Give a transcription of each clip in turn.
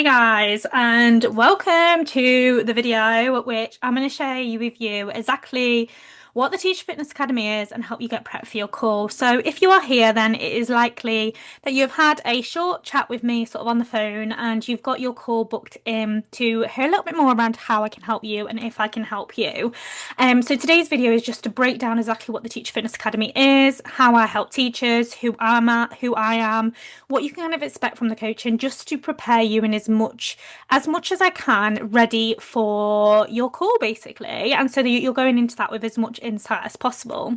Hey guys, and welcome to the video which I'm going to share with you exactly what the Teacher Fitness Academy is and help you get prepped for your call. So if you are here, then it is likely that you've had a short chat with me sort of on the phone and you've got your call booked in to hear a little bit more around how I can help you and if I can help you. So today's video is just to break down exactly what the Teacher Fitness Academy is, how I help teachers, who I'm at, who I am, what you can kind of expect from the coaching, just to prepare you in as much as I can ready for your call basically, and so that you're going into that with as much insight as possible.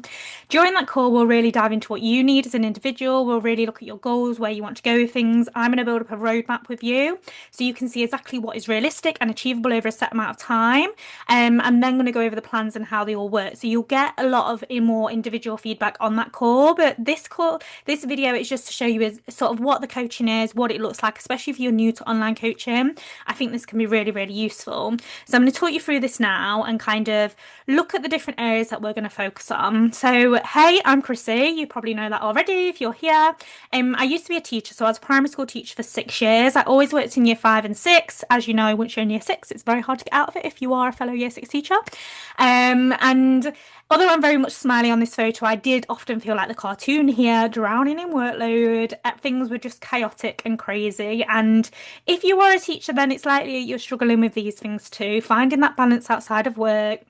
During that call, we'll really dive into what you need as an individual. We'll really look at your goals, where you want to go with things. I'm going to build up a roadmap with you so you can see exactly what is realistic and achievable over a set amount of time. And then going to go over the plans and how they all work. So you'll get a lot of more individual feedback on that call. But this video is just to show you is sort of what the coaching is, what it looks like, especially if you're new to online coaching. I think this can be really, really useful. So I'm going to talk you through this now and kind of look at the different areas that we're going to focus on. So, hey, I'm Chrissy. You probably know that already if you're here. I used to be a teacher, so I was a primary school teacher for 6 years. I always worked in year 5 and 6. As you know, once you're in year 6, it's very hard to get out of it if you are a fellow year 6 teacher. And although I'm very much smiley on this photo, I did often feel like the cartoon here, drowning in workload. Things were just chaotic and crazy. And if you are a teacher, then it's likely you're struggling with these things too, finding that balance outside of work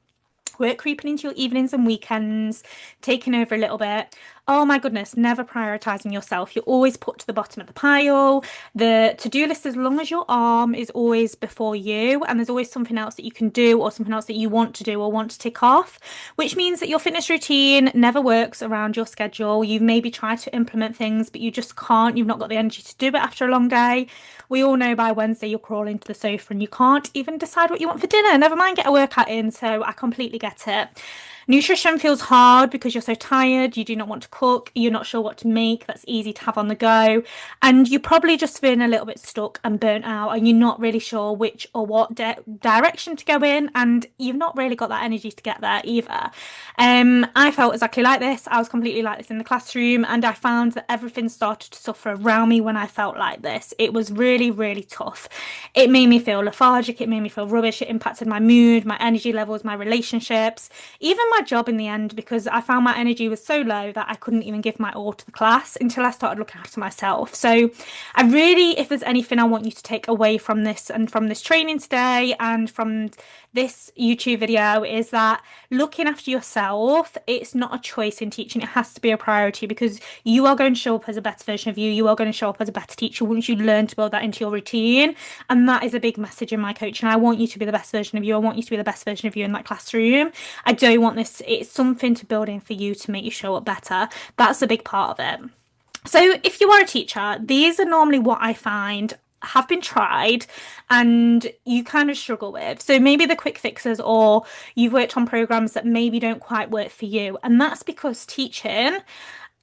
creeping into your evenings and weekends, taking over a little bit. Oh my goodness, never prioritizing yourself. You're always put to the bottom of the pile. The to-do list, as long as your arm is always before you, and there's always something else that you can do or something else that you want to do or want to tick off, which means that your fitness routine never works around your schedule. You've maybe tried to implement things, but you just can't. You've not got the energy to do it after a long day. We all know by Wednesday you're crawling to the sofa and you can't even decide what you want for dinner. Never mind get a workout in. So I completely get it. Nutrition feels hard because you're so tired, you do not want to cook, you're not sure what to make, that's easy to have on the go, and you're probably just feeling a little bit stuck and burnt out, and you're not really sure which or what direction to go in, and you've not really got that energy to get there either. I felt exactly like this. I was completely like this in the classroom, and I found that everything started to suffer around me when I felt like this. It was really, really tough. It made me feel lethargic, it made me feel rubbish, it impacted my mood, my energy levels, my relationships, even my job in the end, because I found my energy was so low that I couldn't even give my all to the class until I started looking after myself. So I really, if there's anything I want you to take away from this and from this training today and from this YouTube video, is that looking after yourself, it's not a choice in teaching. It has to be a priority because you are going to show up as a better version of you. You are going to show up as a better teacher once you learn to build that into your routine. And that is a big message in my coaching. I want you to be the best version of you. I want you to be the best version of you in that classroom. I don't want this, it's something to build in for you to make you show up better. That's a big part of it. So if you are a teacher, these are normally what I find have been tried and you kind of struggle with. So maybe the quick fixes, or you've worked on programs that maybe don't quite work for you. And that's because teaching,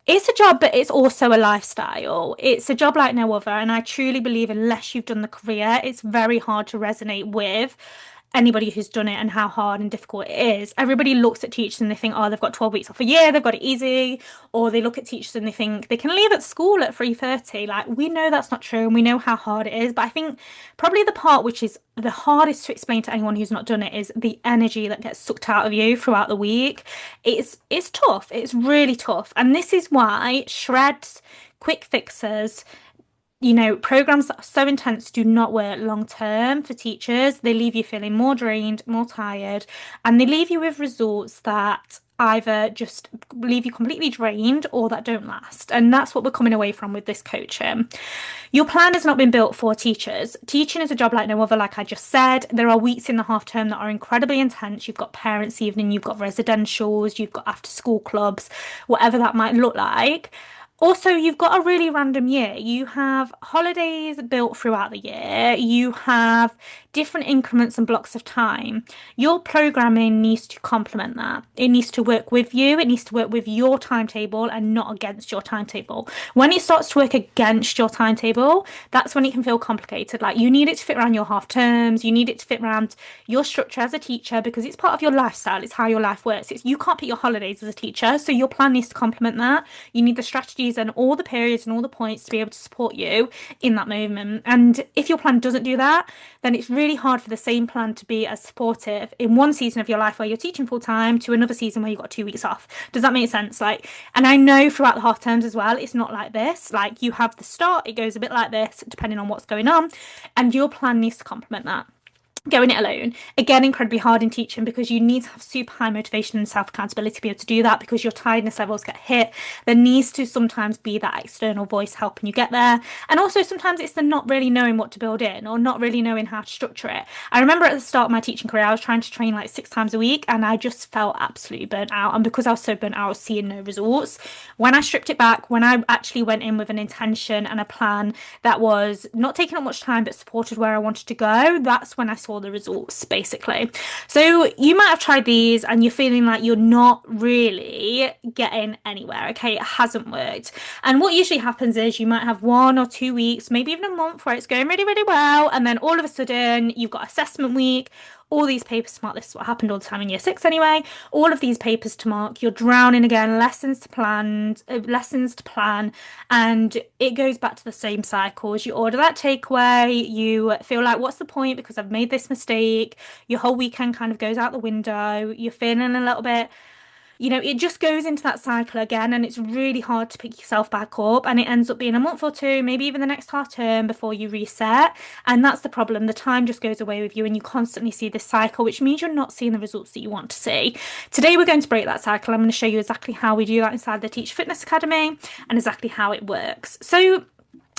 it's a job, but it's also a lifestyle. It's a job like no other. And I truly believe unless you've done the career, it's very hard to resonate with anybody who's done it and how hard and difficult it is. Everybody looks at teachers and they think, oh, they've got 12 weeks off a year, they've got it easy. Or they look at teachers and they think they can leave at school at 3:30. Like, we know that's not true and we know how hard it is. But I think probably the part which is the hardest to explain to anyone who's not done it is the energy that gets sucked out of you throughout the week. It's tough. It's really tough. And this is why shreds, quick fixes, programs that are so intense do not work long term for teachers. They leave you feeling more drained, more tired, and they leave you with results that either just leave you completely drained or that don't last. And that's what we're coming away from with this coaching. Your plan has not been built for teachers. Teaching is a job like no other, like I just said. There are weeks in the half term that are incredibly intense. You've got parents' evening, you've got residentials, you've got after school clubs, whatever that might look like. Also, you've got a really random year. You have holidays built throughout the year. You have different increments and blocks of time. Your programming needs to complement that. It needs to work with you. It needs to work with your timetable and not against your timetable. When it starts to work against your timetable, that's when it can feel complicated. Like, you need it to fit around your half terms. You need it to fit around your structure as a teacher because it's part of your lifestyle. It's how your life works. You can't pick your holidays as a teacher, so your plan needs to complement that. You need the strategy days and all the periods and all the points to be able to support you in that moment. And if your plan doesn't do that, then it's really hard for the same plan to be as supportive in one season of your life where you're teaching full time to another season where you've got 2 weeks off. Does that make sense? Like, and I know throughout the half terms as well, it's not like this. Like, you have the start, it goes a bit like this, depending on what's going on, and your plan needs to complement that. Going it alone, again, incredibly hard in teaching because you need to have super high motivation and self accountability to be able to do that, because your tiredness levels get hit. There needs to sometimes be that external voice helping you get there, and also sometimes it's the not really knowing what to build in or not really knowing how to structure it. I remember at the start of my teaching career, I was trying to train like 6 times a week and I just felt absolutely burnt out, and because I was so burnt out, I was seeing no results. When I stripped it back, when I actually went in with an intention and a plan that was not taking up much time but supported where I wanted to go, that's when I saw the results, basically. So you might have tried these and you're feeling like you're not really getting anywhere. Okay, it hasn't worked. And what usually happens is you might have 1 or 2 weeks, maybe even a month, where it's going really, really well, and then all of a sudden you've got assessment week, all these papers to mark. This is what happened all the time in year 6 anyway. All of these papers to mark, you're drowning again, lessons to plan, and it goes back to the same cycles. You order that takeaway, you feel like, what's the point because I've made this mistake? Your whole weekend kind of goes out the window. You're feeling a little bit, it just goes into that cycle again, and it's really hard to pick yourself back up. And it ends up being a month or two, maybe even the next half term before you reset. And that's the problem. The time just goes away with you, and you constantly see this cycle, which means you're not seeing the results that you want to see. Today, we're going to break that cycle. I'm going to show you exactly how we do that inside the Teacher Fitness Academy and exactly how it works. So,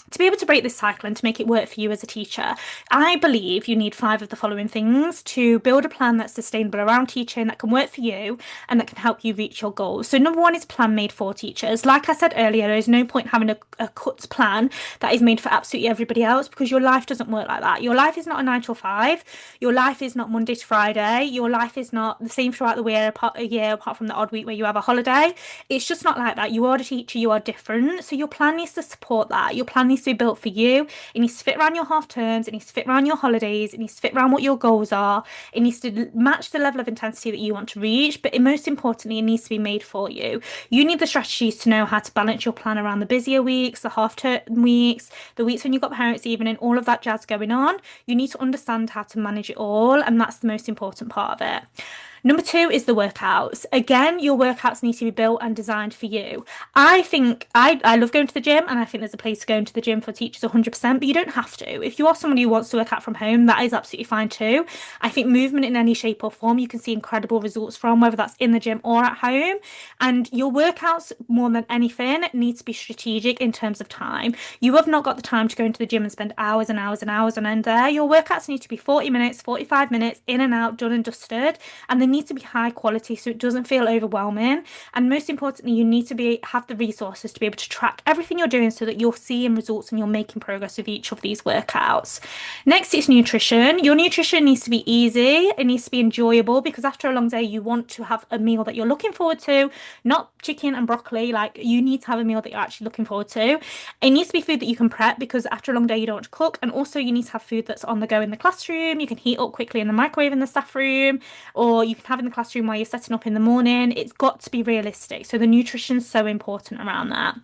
to be able to break this cycle and to make it work for you as a teacher, I believe you need 5 of the following things to build a plan that's sustainable around teaching, that can work for you and that can help you reach your goals. So number 1 is plan made for teachers. Like I said earlier, there's no point having a cut plan that is made for absolutely everybody else, because your life doesn't work like that. Your life is not a 9 till 5. Your life is not Monday to Friday. Your life is not the same throughout the year, apart from the odd week where you have a holiday. It's just not like that. You are a teacher, you are different. So your plan needs to support that. Your plan needs to be built for you. It needs to fit around your half terms. It needs to fit around your holidays. It needs to fit around what your goals are. It needs to match the level of intensity that you want to reach. But most importantly, it needs to be made for you. You need the strategies to know how to balance your plan around the busier weeks, the half term weeks, the weeks when you've got parents' evening, all of that jazz going on. You need to understand how to manage it all, and that's the most important part of it. Number 2 is the workouts. Again, your workouts need to be built and designed for you. I think I love going to the gym, and I think there's a place to go into the gym for teachers 100%, but you don't have to. If you are somebody who wants to work out from home, that is absolutely fine too. I think movement in any shape or form, you can see incredible results from, whether that's in the gym or at home. And your workouts, more than anything, need to be strategic in terms of time. You have not got the time to go into the gym and spend hours and hours and hours on end there. Your workouts need to be 40 minutes, 45 minutes, in and out, done and dusted, and then need to be high quality so it doesn't feel overwhelming. And most importantly, you need to have the resources to be able to track everything you're doing so that you're seeing results and you're making progress with each of these workouts. Next is nutrition. Your nutrition needs to be easy. It needs to be enjoyable, because after a long day, you want to have a meal that you're looking forward to, not chicken and broccoli. Like, you need to have a meal that you're actually looking forward to. It needs to be food that you can prep, because after a long day, you don't want to cook. And also, you need to have food that's on the go in the classroom. You can heat up quickly in the microwave in the staff room, or you can have in the classroom while you're setting up in the morning. It's got to be realistic. So the nutrition's so important around that.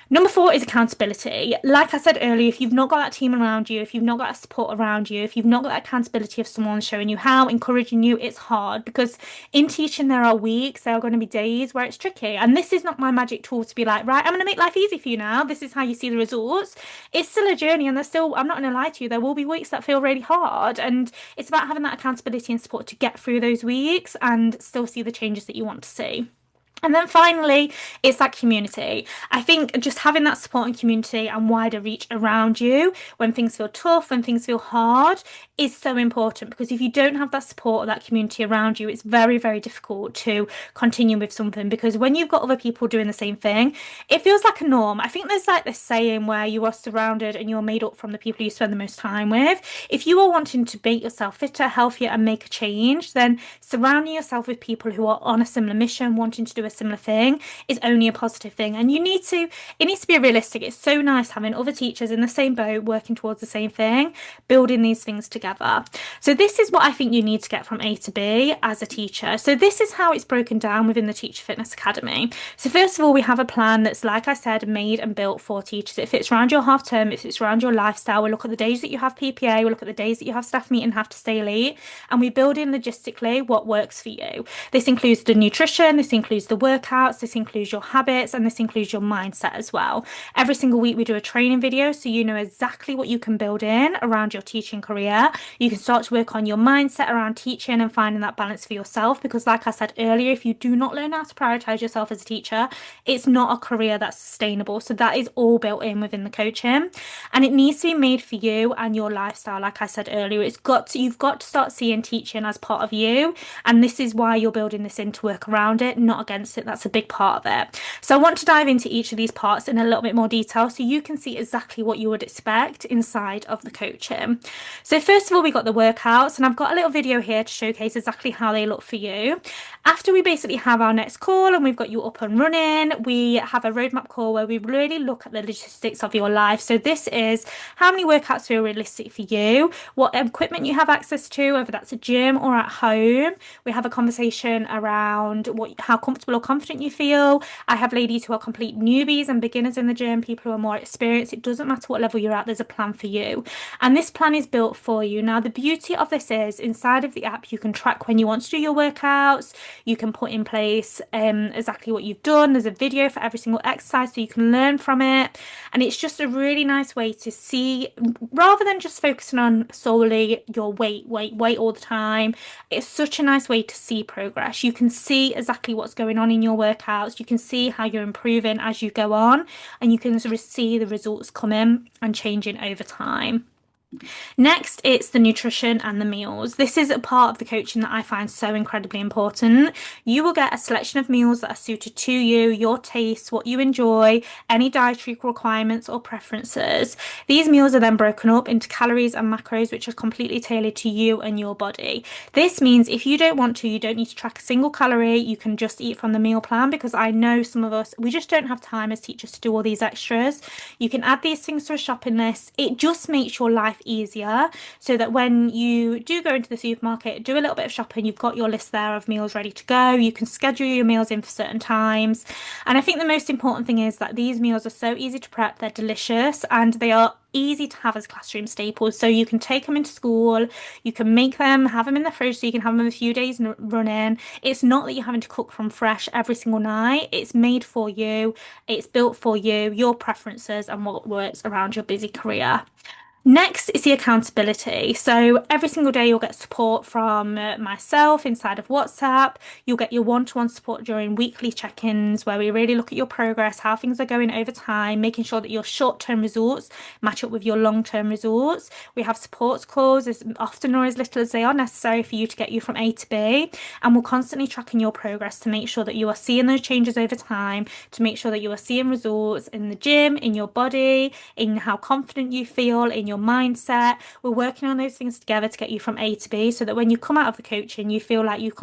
Number 4 is accountability. Like I said earlier, if you've not got that team around you, if you've not got that support around you, if you've not got that accountability of someone showing you how, encouraging you, it's hard, because in teaching there are weeks, there are going to be days where it's tricky. And this is not my magic tool to be like, right, I'm going to make life easy for you now. This is how you see the results. It's still a journey, and I'm not going to lie to you, there will be weeks that feel really hard. And it's about having that accountability and support to get through those weeks and still see the changes that you want to see. And then finally, it's that community. I think just having that support and community and wider reach around you when things feel tough, when things feel hard, is so important, because if you don't have that support or that community around you, it's very, very difficult to continue with something, because when you've got other people doing the same thing, it feels like a norm. I think there's like this saying where you are surrounded and you're made up from the people you spend the most time with. If you are wanting to make yourself fitter, healthier, and make a change, then surrounding yourself with people who are on a similar mission, wanting to do a similar thing is only a positive thing. And it needs to be realistic. It's so nice having other teachers in the same boat working towards the same thing, building these things together. So this is what I think you need to get from A to B as a teacher. So this is how it's broken down within the Teacher Fitness Academy. So first of all, we have a plan that's, like I said, made and built for teachers. It fits around your half term, it fits around your lifestyle. We look at the days that you have PPA, we look at the days that you have staff meeting, have to stay late, and we build in logistically what works for you. This includes the nutrition, this includes the workouts, this includes your habits, and this includes your mindset as well. Every single week we do a training video so you know exactly what you can build in around your teaching career. You can start to work on your mindset around teaching and finding that balance for yourself, because like I said earlier, if you do not learn how to prioritize yourself as a teacher, it's not a career that's sustainable. So that is all built in within the coaching, and it needs to be made for you and your lifestyle. Like I said earlier, you've got to start seeing teaching as part of you, and this is why you're building this in, to work around it, not against it. That's a big part of it. So I want to dive into each of these parts in a little bit more detail so you can see exactly what you would expect inside of the coaching. So first of all, we got the workouts, and I've got a little video here to showcase exactly how they look for you. After we basically have our next call and we've got you up and running, we have a roadmap call where we really look at the logistics of your life. So this is how many workouts feel realistic for you, what equipment you have access to, whether that's a gym or at home. We have a conversation around how comfortable or confident you feel. I have ladies who are complete newbies and beginners in the gym, people who are more experienced. It doesn't matter what level you're at, there's a plan for you. And this plan is built for you. Now, the beauty of this is inside of the app, you can track when you want to do your workouts. You can put in place exactly what you've done. There's a video for every single exercise so you can learn from it. And it's just a really nice way to see, rather than just focusing on solely your weight all the time. It's such a nice way to see progress. You can see exactly what's going on in your workouts. You can see how you're improving as you go on, and you can sort of see the results coming and changing over time. Next, it's the nutrition and the meals. This is a part of the coaching that I find so incredibly important. You will get a selection of meals that are suited to you, your tastes, what you enjoy, any dietary requirements or preferences. These meals are then broken up into calories and macros, which are completely tailored to you and your body. This means if you don't want to, you don't need to track a single calorie. You can just eat from the meal plan, because I know some of us, we just don't have time as teachers to do all these extras. You can add these things to a shopping list. It just makes your life easier, so that when you do go into the supermarket, do a little bit of shopping, you've got your list there of meals ready to go. You can schedule your meals in for certain times. And I think the most important thing is that these meals are so easy to prep, they're delicious, and they are easy to have as classroom staples. So you can take them into school, you can make them, have them in the fridge so you can have them a few days running. It's not that you're having to cook from fresh every single night. It's made for you, it's built for you, your preferences, and what works around your busy career. Next is the accountability. So every single day you'll get support from myself inside of WhatsApp. You'll get your one-to-one support during weekly check-ins where we really look at your progress, how things are going over time, making sure that your short-term results match up with your long-term results. We have support calls as often or as little as they are necessary for you to get you from A to B. And we're constantly tracking your progress to make sure that you are seeing those changes over time, to make sure that you are seeing results in the gym, in your body, in how confident you feel, in your mindset. We're working on those things together to get you from A to B, so that when you come out of the coaching, you feel like you've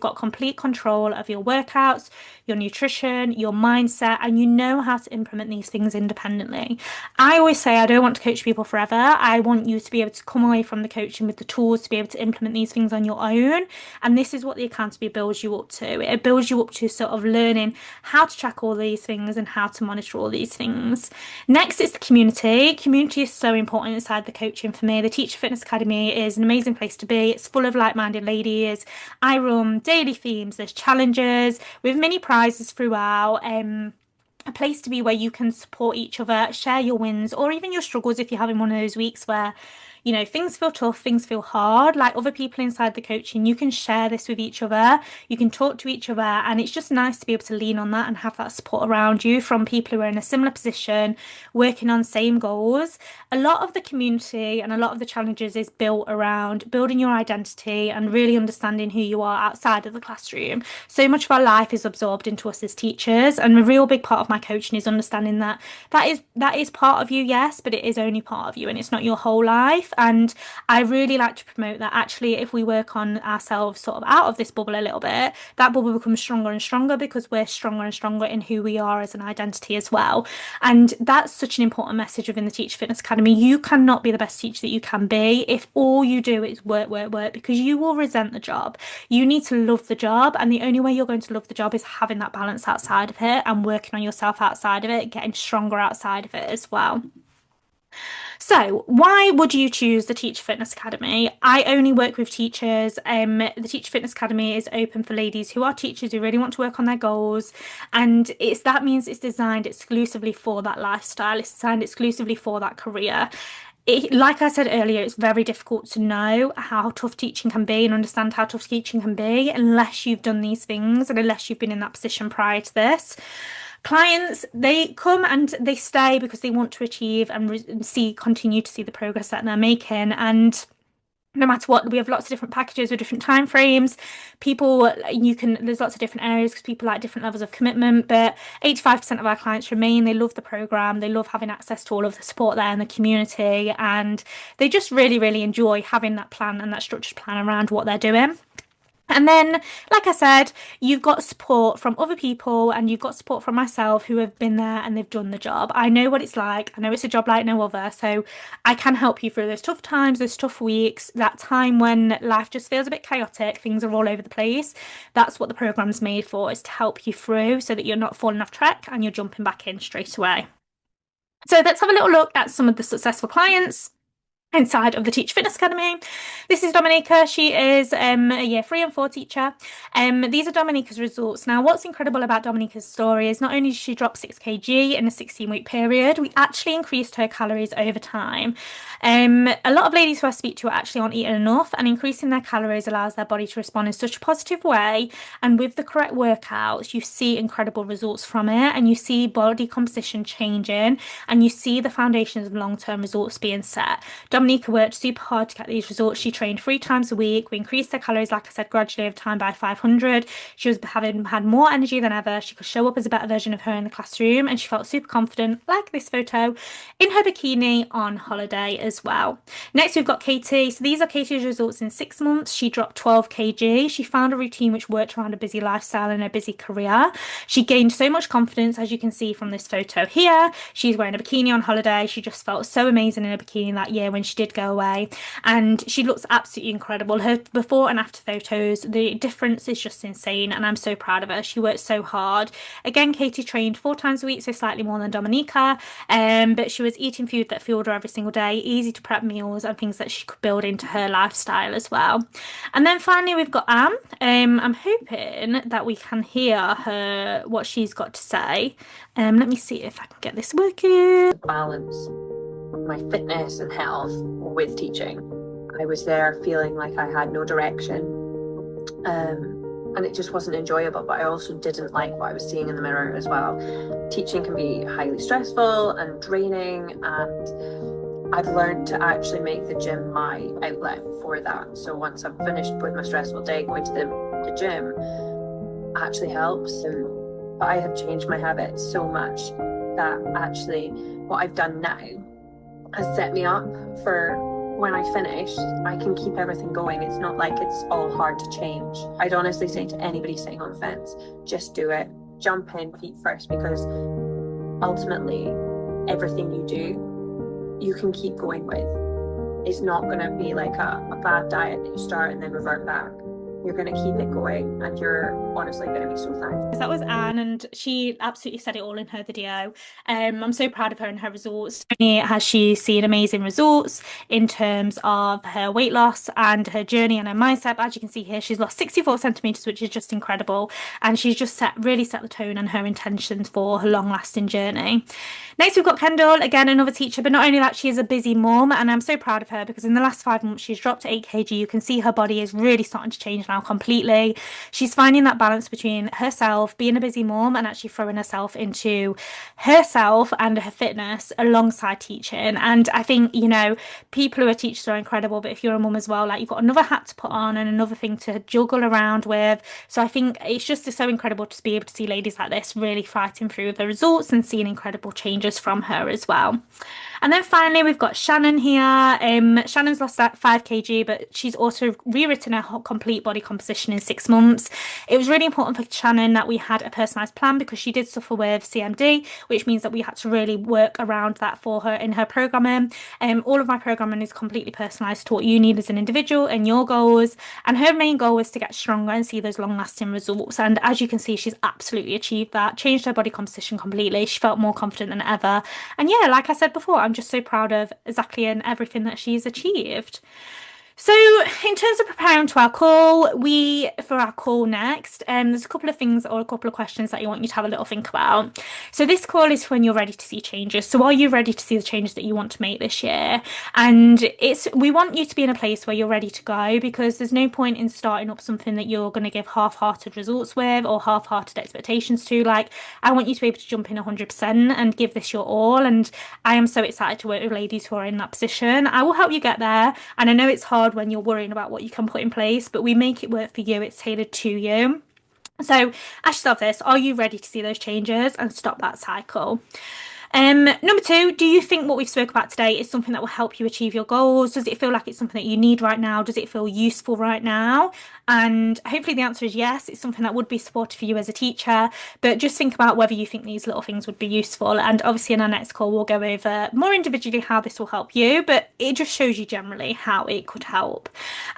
got complete control of your workouts, your nutrition, your mindset, and you know how to implement these things independently. I always say I don't want to coach people forever. I want you to be able to come away from the coaching with the tools to be able to implement these things on your own. And this is what the accountability builds you up to. It builds you up to sort of learning how to track all these things and how to monitor all these things. Next is the community. Community is so important inside the coaching for me. The Teacher Fitness Academy is an amazing place to be. It's full of like-minded ladies. I run daily themes, there's challenges with mini prizes throughout. A place to be where you can support each other, share your wins or even your struggles if you're having one of those weeks where things feel tough, things feel hard. Like other people inside the coaching, you can share this with each other, you can talk to each other, and it's just nice to be able to lean on that and have that support around you from people who are in a similar position, working on same goals. A lot of the community and a lot of the challenges is built around building your identity and really understanding who you are outside of the classroom. So much of our life is absorbed into us as teachers, and a real big part of my coaching is understanding that is part of you, yes, but it is only part of you and it's not your whole life. life. And I really like to promote that actually, if we work on ourselves sort of out of this bubble a little bit, that bubble becomes stronger and stronger because we're stronger and stronger in who we are as an identity as well. And that's such an important message within the Teacher Fitness Academy. You cannot be the best teacher that you can be if all you do is work, work, work, because you will resent the job. You need to love the job, and the only way you're going to love the job is having that balance outside of it and working on yourself outside of it, getting stronger outside of it as well. So, why would you choose the Teacher Fitness Academy? I only work with teachers. The Teacher Fitness Academy is open for ladies who are teachers who really want to work on their goals, and that means it's designed exclusively for that lifestyle. It's designed exclusively for that career. Like I said earlier, it's very difficult to know how tough teaching can be and understand how tough teaching can be unless you've done these things and unless you've been in that position prior to this. Clients, they come and they stay because they want to achieve and continue to see the progress that they're making. And no matter what, we have lots of different packages with different time frames. There's lots of different areas because people like different levels of commitment, but 85% of our clients remain. They love the program. They love having access to all of the support there in the community, and they just really, really enjoy having that plan and that structured plan around what they're doing. And then, like I said, you've got support from other people and you've got support from myself who have been there and they've done the job. I know what it's like. I know it's a job like no other. So I can help you through those tough times, those tough weeks, that time when life just feels a bit chaotic, things are all over the place. That's what the program's made for, is to help you through so that you're not falling off track and you're jumping back in straight away. So let's have a little look at some of the successful clients inside of the Teacher Fitness Academy. This is Dominica. She is a year 3 and 4 teacher. These are Dominica's results. Now, what's incredible about Dominica's story is not only did she drop 6 kg in a 16-week period, we actually increased her calories over time. A lot of ladies who I speak to actually aren't eating enough, and increasing their calories allows their body to respond in such a positive way. And with the correct workouts, you see incredible results from it, and you see body composition changing, and you see the foundations of long-term results being set. Dominica worked super hard to get these results. She trained 3 times a week. We increased her calories, like I said, gradually over time by 500. She was had more energy than ever. She could show up as a better version of her in the classroom, and she felt super confident, like this photo, in her bikini on holiday as well. Next, we've got Katie. So these are Katie's results in 6 months. She dropped 12 kg. She found a routine which worked around a busy lifestyle and a busy career. She gained so much confidence, as you can see from this photo here. She's wearing a bikini on holiday. She just felt so amazing in a bikini that year when she did go away, and she looks absolutely incredible. Her before and after photos, the difference is just insane, and I'm so proud of her. She worked so hard. Again, Katie trained 4 times a week, so slightly more than Dominica, but she was eating food that fueled her every single day, easy to prep meals and things that she could build into her lifestyle as well. And then finally we've got Anne. I'm hoping that we can hear her, what she's got to say. Let me see if I can get this working. Balance my fitness and health with teaching. I was there feeling like I had no direction, and it just wasn't enjoyable, but I also didn't like what I was seeing in the mirror as well. Teaching can be highly stressful and draining, and I've learned to actually make the gym my outlet for that. So once I've finished with my stressful day, going to the gym actually helps. But I have changed my habits so much that actually what I've done now has set me up for when I finish, I can keep everything going. It's not like it's all hard to change. I'd honestly say to anybody sitting on the fence, just do it. Jump in feet first, because ultimately everything you do, you can keep going with. It's not going to be like a bad diet that you start and then revert back. You're going to keep it going, and you're honestly going to be so thankful. That was Anne, and she absolutely said it all in her video. I'm so proud of her and her results. Not only has she seen amazing results in terms of her weight loss and her journey and her mindset, but as you can see here, she's lost 64 centimeters, which is just incredible. And she's just really set the tone and her intentions for her long-lasting journey. Next, we've got Kendall, again, another teacher, but not only that, she is a busy mom, and I'm so proud of her because in the last 5 months, she's dropped 8 kg. You can see her body is really starting to change now completely. She's finding that balance between herself, being a busy mom, and actually throwing herself into herself and her fitness alongside teaching. And I think, people who are teachers are incredible, but if you're a mum as well, like you've got another hat to put on and another thing to juggle around with. So I think it's just so incredible to be able to see ladies like this really fighting through the results and seeing incredible changes from her as well. And then finally, we've got Shannon here. Shannon's lost that 5 kg, but she's also rewritten her whole complete body composition in 6 months. It was really important for Shannon that we had a personalised plan because she did suffer with CMD, which means that we had to really work around that for her in her programming. All of my programming is completely personalised to what you need as an individual and your goals. And her main goal was to get stronger and see those long-lasting results. And as you can see, she's absolutely achieved that, changed her body composition completely. She felt more confident than ever. And yeah, like I said before, I'm just so proud of exactly and everything that she's achieved. So, in terms of preparing to our call, for our call next, there's a couple of things or a couple of questions that you want you to have a little think about. So, this call is when you're ready to see changes. So, are you ready to see the changes that you want to make this year? And we want you to be in a place where you're ready to go because there's no point in starting up something that you're going to give half-hearted results with or half-hearted expectations to. Like, I want you to be able to jump in 100% and give this your all. And I am so excited to work with ladies who are in that position. I will help you get there. And I know it's hard when you're worrying about what you can put in place, but we make it work for you. It's tailored to you. So ask yourself this, are you ready to see those changes and stop that cycle? Number two, do you think what we've spoke about today is something that will help you achieve your goals? Does it feel like it's something that you need right now? Does it feel useful right now? And hopefully the answer is yes. It's something that would be supportive for you as a teacher, but just think about whether you think these little things would be useful. And obviously in our next call, we'll go over more individually how this will help you, but it just shows you generally how it could help.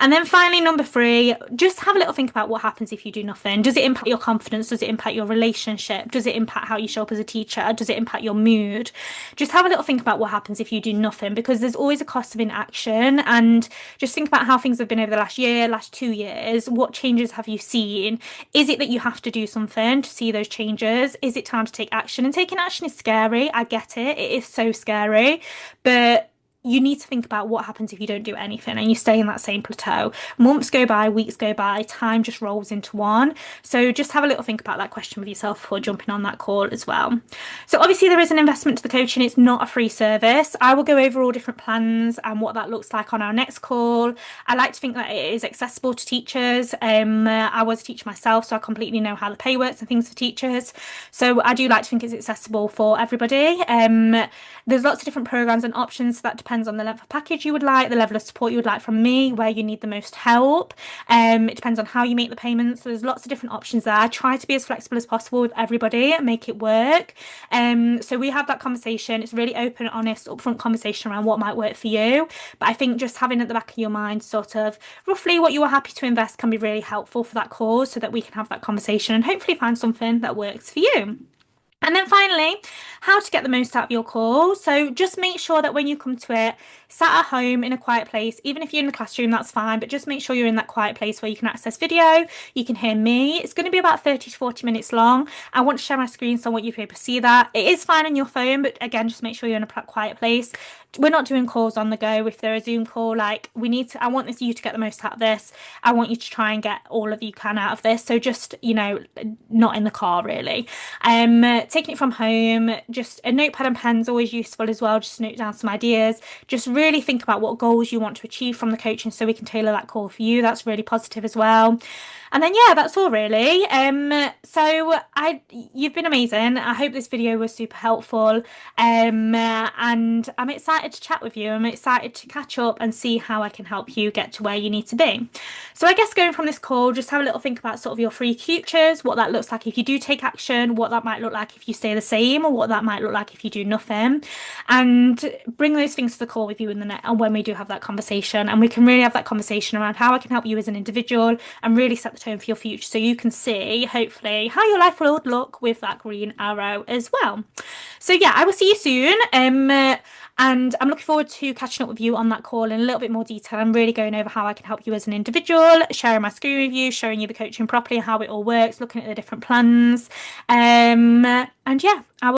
And then finally, number three, just have a little think about what happens if you do nothing. Does it impact your confidence? Does it impact your relationship? Does it impact how you show up as a teacher? Does it impact your mood? Just have a little think about what happens if you do nothing because there's always a cost of inaction. And just think about how things have been over the last year, last 2 years. What changes have you seen? Is it that you have to do something to see those changes? Is it time to take action? And taking action is scary. I get it. It is so scary. But you need to think about what happens if you don't do anything and you stay in that same plateau. Months go by, weeks go by, time just rolls into one. So just have a little think about that question with yourself before jumping on that call as well. So obviously there is an investment to the coaching. It's not a free service. I will go over all different plans and what that looks like on our next call. I like to think that it is accessible to teachers. I was a teacher myself, so I completely know how the pay works and things for teachers. So I do like to think it's accessible for everybody. There's lots of different programs and options, so that depends on the level of package you would like, the level of support you would like from me, where you need the most help. It depends on how you make the payments. So there's lots of different options there. Try to be as flexible as possible with everybody and make it work. So we have that conversation. It's really open, honest, upfront conversation around what might work for you. But I think just having at the back of your mind sort of roughly what you are happy to invest can be really helpful for that cause so that we can have that conversation and hopefully find something that works for you. And then finally, how to get the most out of your call. So just make sure that when you come to it, sat at home in a quiet place, even if you're in the classroom, that's fine, but just make sure you're in that quiet place where you can access video, you can hear me. It's going to be about 30 to 40 minutes long. I want to share my screen so I want you to be able to see that. It is fine on your phone, but again, just make sure you're in a quiet place. We're not doing calls on the go. If they're a Zoom call, like I want you to get the most out of this. I want you to try and get all of you can out of this. So just, not in the car really. Taking it from home, just a notepad and pen's always useful as well. Just note down some ideas. Just really think about what goals you want to achieve from the coaching so we can tailor that call for you. That's really positive as well. And then yeah, that's all really. You've been amazing. I hope this video was super helpful. And I'm excited to chat with you. I'm excited to catch up and see how I can help you get to where you need to be. So I guess going from this call, just have a little think about sort of your three futures, what that looks like if you do take action, what that might look like if you stay the same, or what that might look like if you do nothing. And bring those things to the call with you in the net and when we do have that conversation. And we can really have that conversation around how I can help you as an individual and really set the tone for your future so you can see hopefully how your life will look with that green arrow as well. So yeah, I will see you soon. And I'm looking forward to catching up with you on that call in a little bit more detail. I'm really going over how I can help you as an individual, sharing my screen with you, showing you the coaching properly, how it all works, looking at the different plans. And yeah, I will